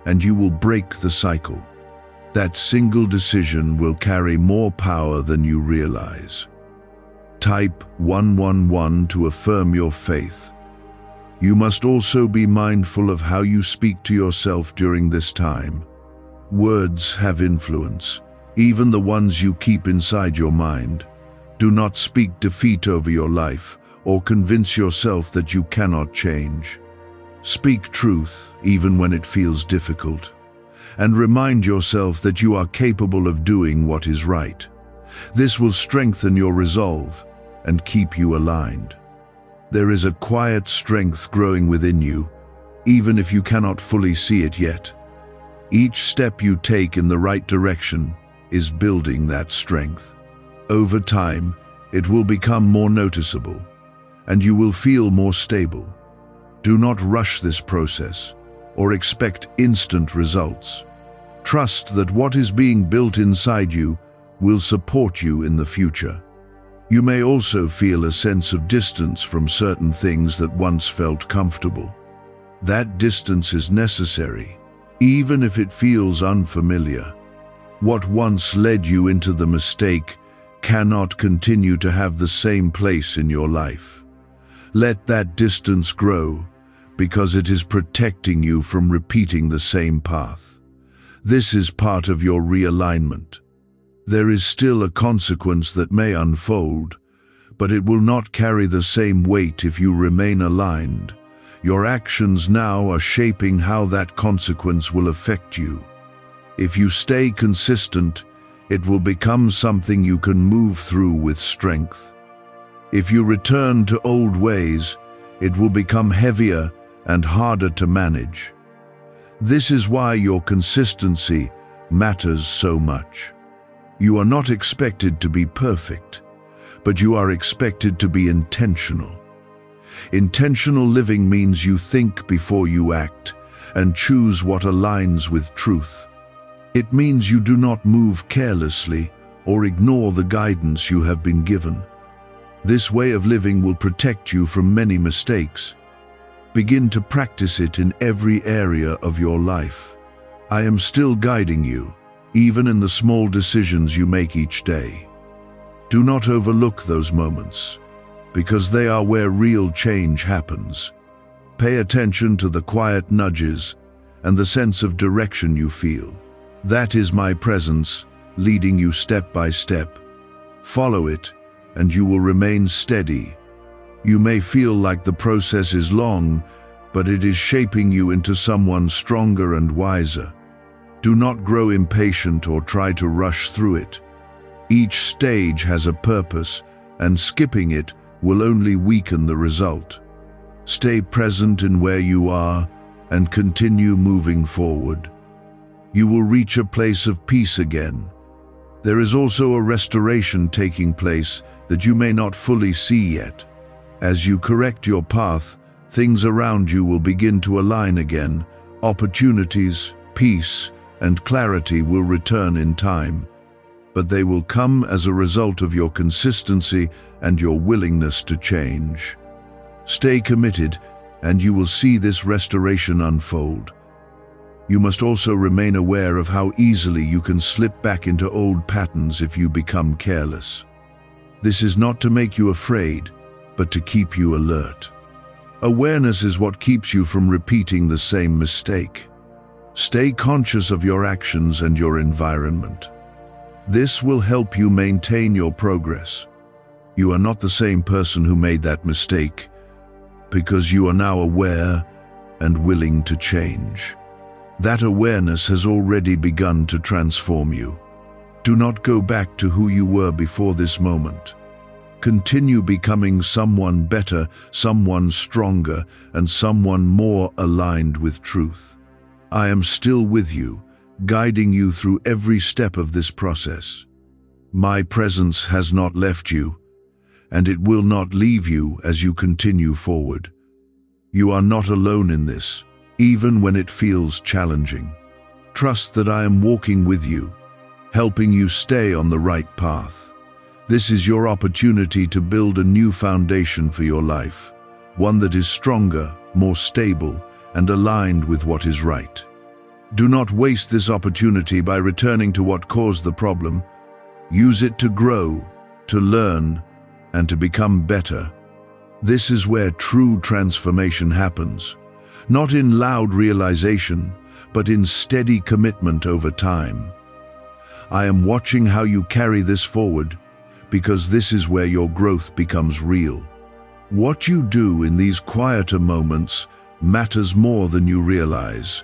and you will break the cycle. That single decision will carry more power than you realize. Type 111 to affirm your faith. You must also be mindful of how you speak to yourself during this time. Words have influence, even the ones you keep inside your mind. Do not speak defeat over your life or convince yourself that you cannot change. Speak truth, even when it feels difficult, and remind yourself that you are capable of doing what is right. This will strengthen your resolve and keep you aligned. There is a quiet strength growing within you, even if you cannot fully see it yet. Each step you take in the right direction is building that strength. Over time, it will become more noticeable, and you will feel more stable. Do not rush this process or expect instant results. Trust that what is being built inside you will support you in the future. You may also feel a sense of distance from certain things that once felt comfortable. That distance is necessary, even if it feels unfamiliar. What once led you into the mistake cannot continue to have the same place in your life. Let that distance grow, because it is protecting you from repeating the same path. This is part of your realignment. There is still a consequence that may unfold, but it will not carry the same weight if you remain aligned. Your actions now are shaping how that consequence will affect you. If you stay consistent, it will become something you can move through with strength. If you return to old ways, it will become heavier and harder to manage. This is why your consistency matters so much. You are not expected to be perfect, but you are expected to be intentional. Intentional living means you think before you act and choose what aligns with truth. It means you do not move carelessly or ignore the guidance you have been given. This way of living will protect you from many mistakes. Begin to practice it in every area of your life. I am still guiding you, even in the small decisions you make each day. Do not overlook those moments, because they are where real change happens. Pay attention to the quiet nudges and the sense of direction you feel. That is my presence, leading you step by step. Follow it, and you will remain steady. You may feel like the process is long, but it is shaping you into someone stronger and wiser. Do not grow impatient or try to rush through it. Each stage has a purpose, and skipping it will only weaken the result. Stay present in where you are and continue moving forward. You will reach a place of peace again. There is also a restoration taking place that you may not fully see yet. As you correct your path, things around you will begin to align again. Opportunities, peace, and clarity will return in time, but they will come as a result of your consistency and your willingness to change. Stay committed, and you will see this restoration unfold. You must also remain aware of how easily you can slip back into old patterns if you become careless. This is not to make you afraid, but to keep you alert. Awareness is what keeps you from repeating the same mistake. Stay conscious of your actions and your environment. This will help you maintain your progress. You are not the same person who made that mistake, because you are now aware and willing to change. That awareness has already begun to transform you. Do not go back to who you were before this moment. Continue becoming someone better, someone stronger, and someone more aligned with truth. I am still with you, guiding you through every step of this process. My presence has not left you, and it will not leave you as you continue forward. You are not alone in this, even when it feels challenging. Trust that I am walking with you, helping you stay on the right path. This is your opportunity to build a new foundation for your life, one that is stronger, more stable, and aligned with what is right. Do not waste this opportunity by returning to what caused the problem. Use it to grow, to learn, and to become better. This is where true transformation happens, not in loud realization, but in steady commitment over time. I am watching how you carry this forward, because this is where your growth becomes real. What you do in these quieter moments matters more than you realize.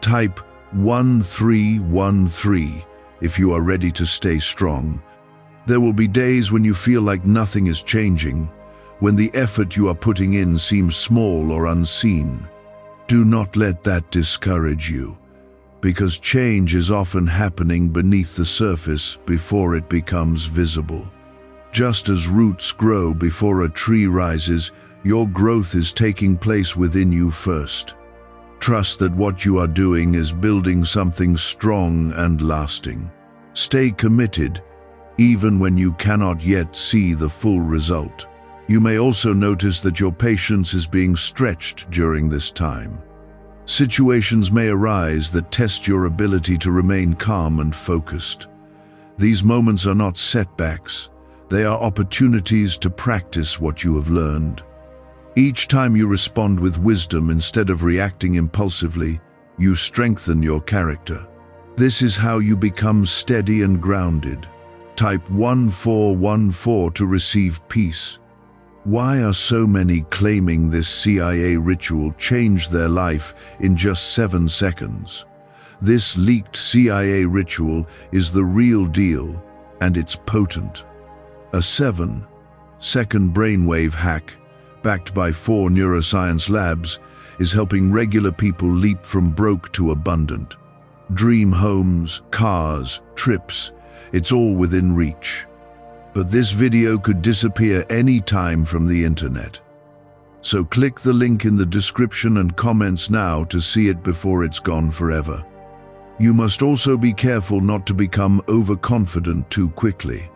Type 1313 if you are ready to stay strong. There will be days when you feel like nothing is changing, when the effort you are putting in seems small or unseen. Do not let that discourage you, because change is often happening beneath the surface before it becomes visible. Just as roots grow before a tree rises, your growth is taking place within you first. Trust that what you are doing is building something strong and lasting. Stay committed, even when you cannot yet see the full result. You may also notice that your patience is being stretched during this time. Situations may arise that test your ability to remain calm and focused. These moments are not setbacks. They are opportunities to practice what you have learned. Each time you respond with wisdom instead of reacting impulsively, you strengthen your character. This is how you become steady and grounded. Type 1414 to receive peace. Why are so many claiming this CIA ritual changed their life in just 7 seconds? This leaked CIA ritual is the real deal, and it's potent. A 7-second brainwave hack, backed by 4 neuroscience labs, is helping regular people leap from broke to abundant. Dream homes, cars, trips, it's all within reach. But this video could disappear any time from the internet. So click the link in the description and comments now to see it before it's gone forever. You must also be careful not to become overconfident too quickly.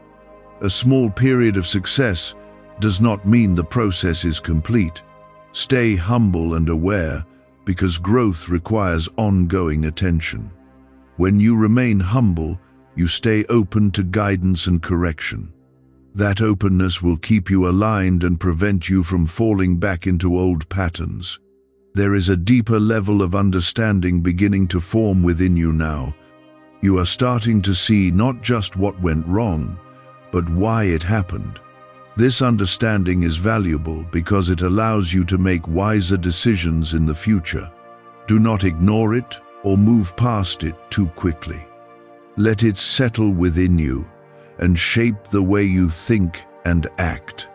A small period of success does not mean the process is complete. Stay humble and aware, because growth requires ongoing attention. When you remain humble, you stay open to guidance and correction. That openness will keep you aligned and prevent you from falling back into old patterns. There is a deeper level of understanding beginning to form within you now. You are starting to see not just what went wrong, but why it happened. This understanding is valuable because it allows you to make wiser decisions in the future. Do not ignore it or move past it too quickly. Let it settle within you and shape the way you think and act.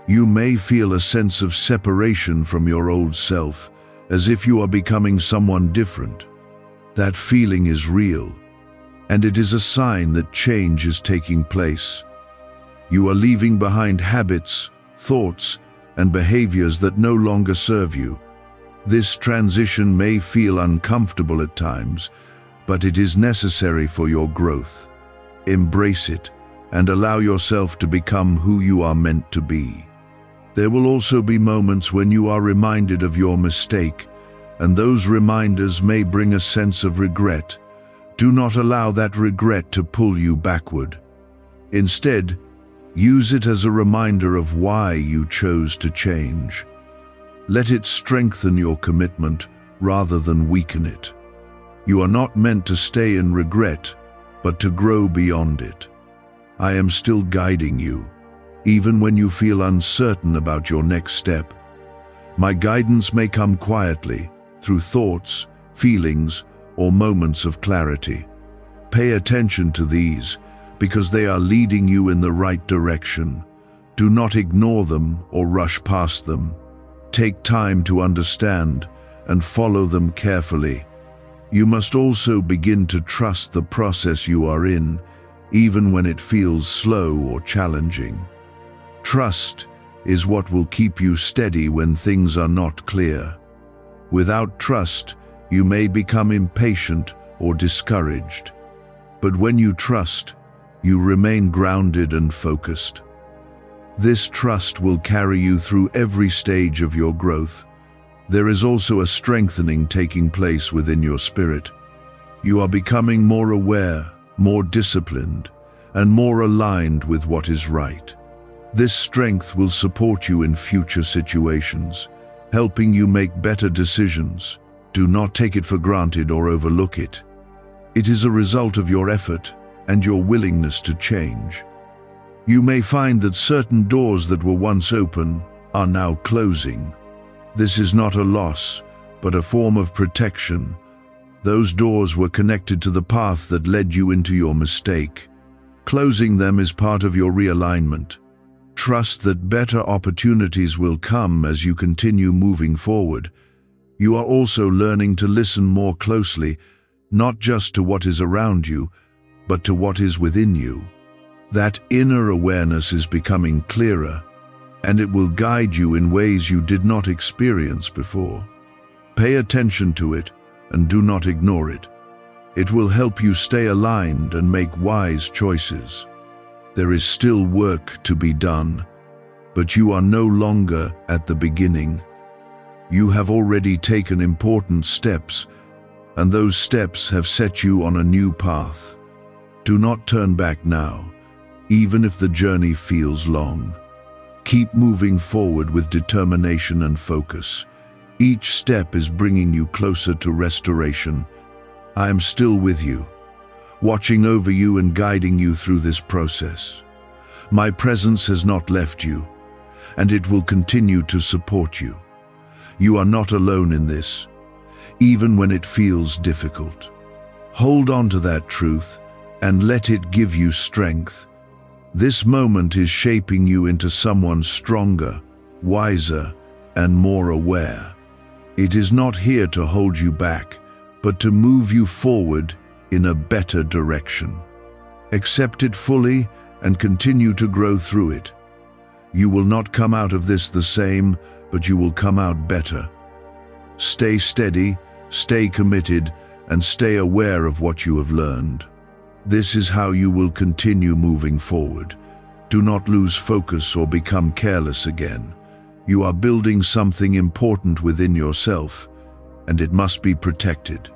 You may feel a sense of separation from your old self, as if you are becoming someone different. That feeling is real, and it is a sign that change is taking place. You are leaving behind habits, thoughts, and behaviors that no longer serve you. This transition may feel uncomfortable at times, but it is necessary for your growth. Embrace it and allow yourself to become who you are meant to be. There will also be moments when you are reminded of your mistake, and those reminders may bring a sense of regret. Do not allow that regret to pull you backward. Instead, use it as a reminder of why you chose to change. Let it strengthen your commitment rather than weaken it. You are not meant to stay in regret, but to grow beyond it. I am still guiding you, even when you feel uncertain about your next step. My guidance may come quietly, through thoughts, feelings, or moments of clarity. Pay attention to these, because they are leading you in the right direction. Do not ignore them or rush past them. Take time to understand and follow them carefully. You must also begin to trust the process you are in, even when it feels slow or challenging. Trust is what will keep you steady when things are not clear. Without trust, you may become impatient or discouraged. But when you trust, you remain grounded and focused. This trust will carry you through every stage of your growth. There is also a strengthening taking place within your spirit. You are becoming more aware, more disciplined, and more aligned with what is right. This strength will support you in future situations, helping you make better decisions. Do not take it for granted or overlook it. It is a result of your effort and your willingness to change. You may find that certain doors that were once open are now closing. This is not a loss, but a form of protection. Those doors were connected to the path that led you into your mistake. Closing them is part of your realignment. Trust that better opportunities will come as you continue moving forward. You are also learning to listen more closely, not just to what is around you, but to what is within you. That inner awareness is becoming clearer, and it will guide you in ways you did not experience before. Pay attention to it and do not ignore it. It will help you stay aligned and make wise choices. There is still work to be done, but you are no longer at the beginning. You have already taken important steps, and those steps have set you on a new path. Do not turn back now, even if the journey feels long. Keep moving forward with determination and focus. Each step is bringing you closer to restoration. I am still with you, watching over you and guiding you through this process. My presence has not left you, and it will continue to support you. You are not alone in this, even when it feels difficult. Hold on to that truth and let it give you strength. This moment is shaping you into someone stronger, wiser, and more aware. It is not here to hold you back, but to move you forward in a better direction. Accept it fully and continue to grow through it. You will not come out of this the same, but you will come out better. Stay steady, stay committed, and stay aware of what you have learned. This is how you will continue moving forward. Do not lose focus or become careless again. You are building something important within yourself, and it must be protected.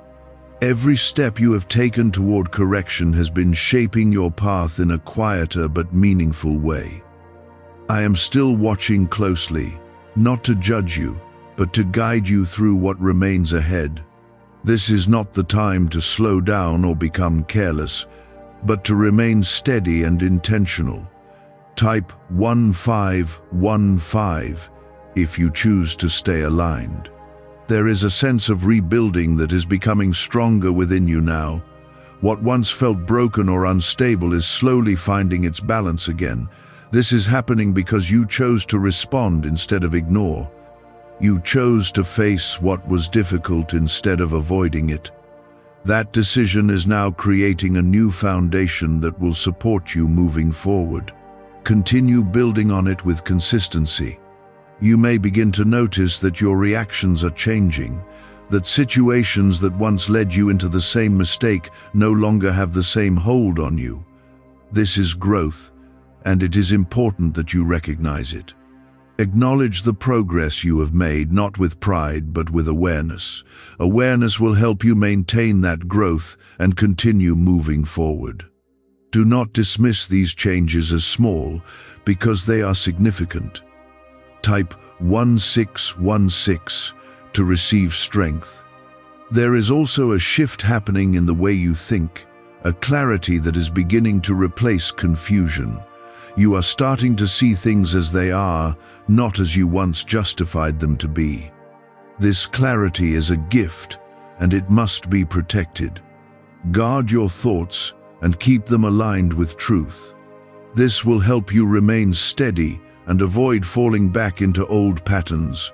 Every step you have taken toward correction has been shaping your path in a quieter but meaningful way. I am still watching closely, not to judge you, but to guide you through what remains ahead. This is not the time to slow down or become careless, but to remain steady and intentional. Type 1515 if you choose to stay aligned. There is a sense of rebuilding that is becoming stronger within you now. What once felt broken or unstable is slowly finding its balance again. This is happening because you chose to respond instead of ignore. You chose to face what was difficult instead of avoiding it. That decision is now creating a new foundation that will support you moving forward. Continue building on it with consistency. You may begin to notice that your reactions are changing, that situations that once led you into the same mistake no longer have the same hold on you. This is growth, and it is important that you recognize it. Acknowledge the progress you have made, not with pride, but with awareness. Awareness will help you maintain that growth and continue moving forward. Do not dismiss these changes as small, because they are significant. Type 1616 to receive strength. There is also a shift happening in the way you think, a clarity that is beginning to replace confusion. You are starting to see things as they are, not as you once justified them to be. This clarity is a gift, and it must be protected. Guard your thoughts and keep them aligned with truth. This will help you remain steady and avoid falling back into old patterns.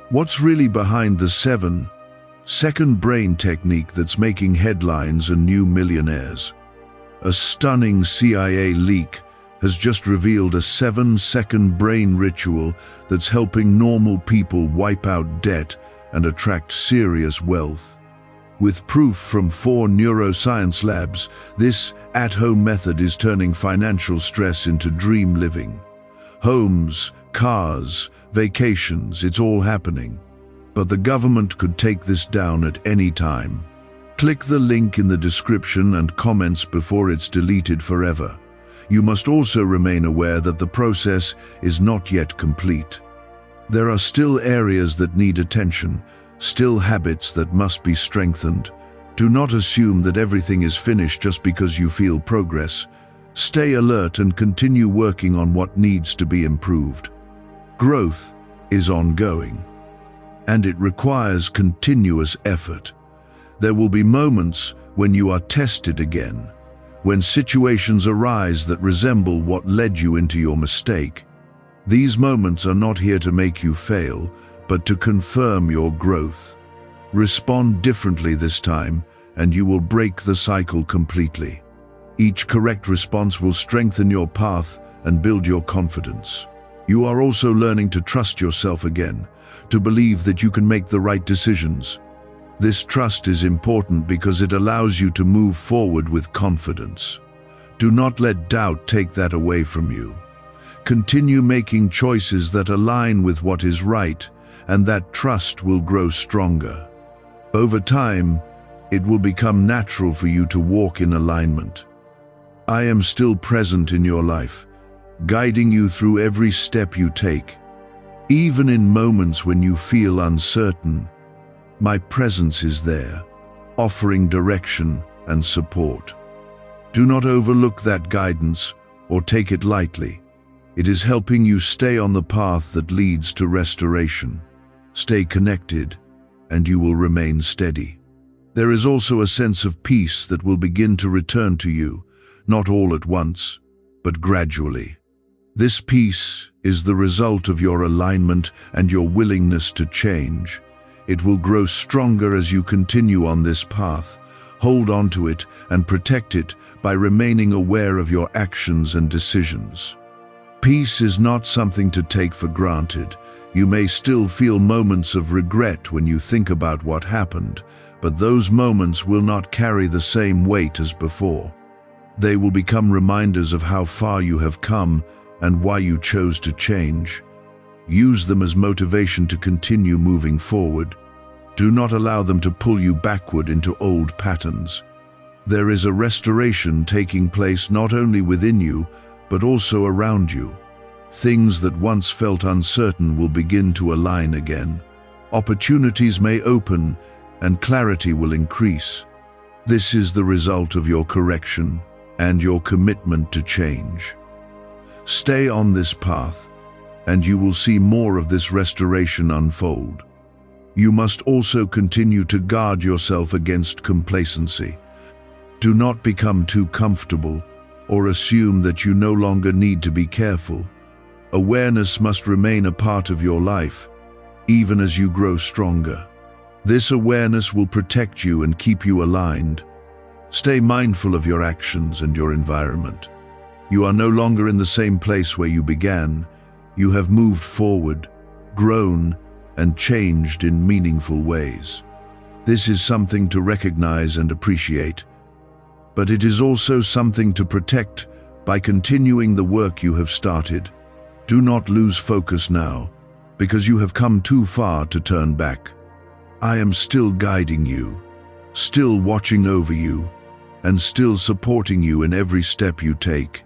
What's really behind the 7-second brain technique that's making headlines and new millionaires? A stunning CIA leak has just revealed a 7-second brain ritual that's helping normal people wipe out debt and attract serious wealth. With proof from 4 neuroscience labs, this at-home method is turning financial stress into dream living. Homes, cars, vacations, it's all happening. But the government could take this down at any time. Click the link in the description and comments before it's deleted forever. You must also remain aware that the process is not yet complete. There are still areas that need attention, still habits that must be strengthened. Do not assume that everything is finished just because you feel progress. Stay alert and continue working on what needs to be improved. Growth is ongoing, and it requires continuous effort. There will be moments when you are tested again, when situations arise that resemble what led you into your mistake. These moments are not here to make you fail, but to confirm your growth. Respond differently this time, and you will break the cycle completely. Each correct response will strengthen your path and build your confidence. You are also learning to trust yourself again, to believe that you can make the right decisions. This trust is important because it allows you to move forward with confidence. Do not let doubt take that away from you. Continue making choices that align with what is right, and that trust will grow stronger. Over time, it will become natural for you to walk in alignment. I am still present in your life, guiding you through every step you take. Even in moments when you feel uncertain, my presence is there, offering direction and support. Do not overlook that guidance or take it lightly. It is helping you stay on the path that leads to restoration. Stay connected, and you will remain steady. There is also a sense of peace that will begin to return to you, not all at once, but gradually. This peace is the result of your alignment and your willingness to change. It will grow stronger as you continue on this path. Hold on to it and protect it by remaining aware of your actions and decisions. Peace is not something to take for granted. You may still feel moments of regret when you think about what happened, but those moments will not carry the same weight as before. They will become reminders of how far you have come and why you chose to change. Use them as motivation to continue moving forward. Do not allow them to pull you backward into old patterns. There is a restoration taking place not only within you, but also around you. Things that once felt uncertain will begin to align again. Opportunities may open and clarity will increase. This is the result of your correction and your commitment to change. Stay on this path, and you will see more of this restoration unfold. You must also continue to guard yourself against complacency. Do not become too comfortable or assume that you no longer need to be careful. Awareness must remain a part of your life, even as you grow stronger. This awareness will protect you and keep you aligned. Stay mindful of your actions and your environment. You are no longer in the same place where you began. You have moved forward, grown, and changed in meaningful ways. This is something to recognize and appreciate, but it is also something to protect by continuing the work you have started. Do not lose focus now, because you have come too far to turn back. I am still guiding you, still watching over you, and still supporting you in every step you take.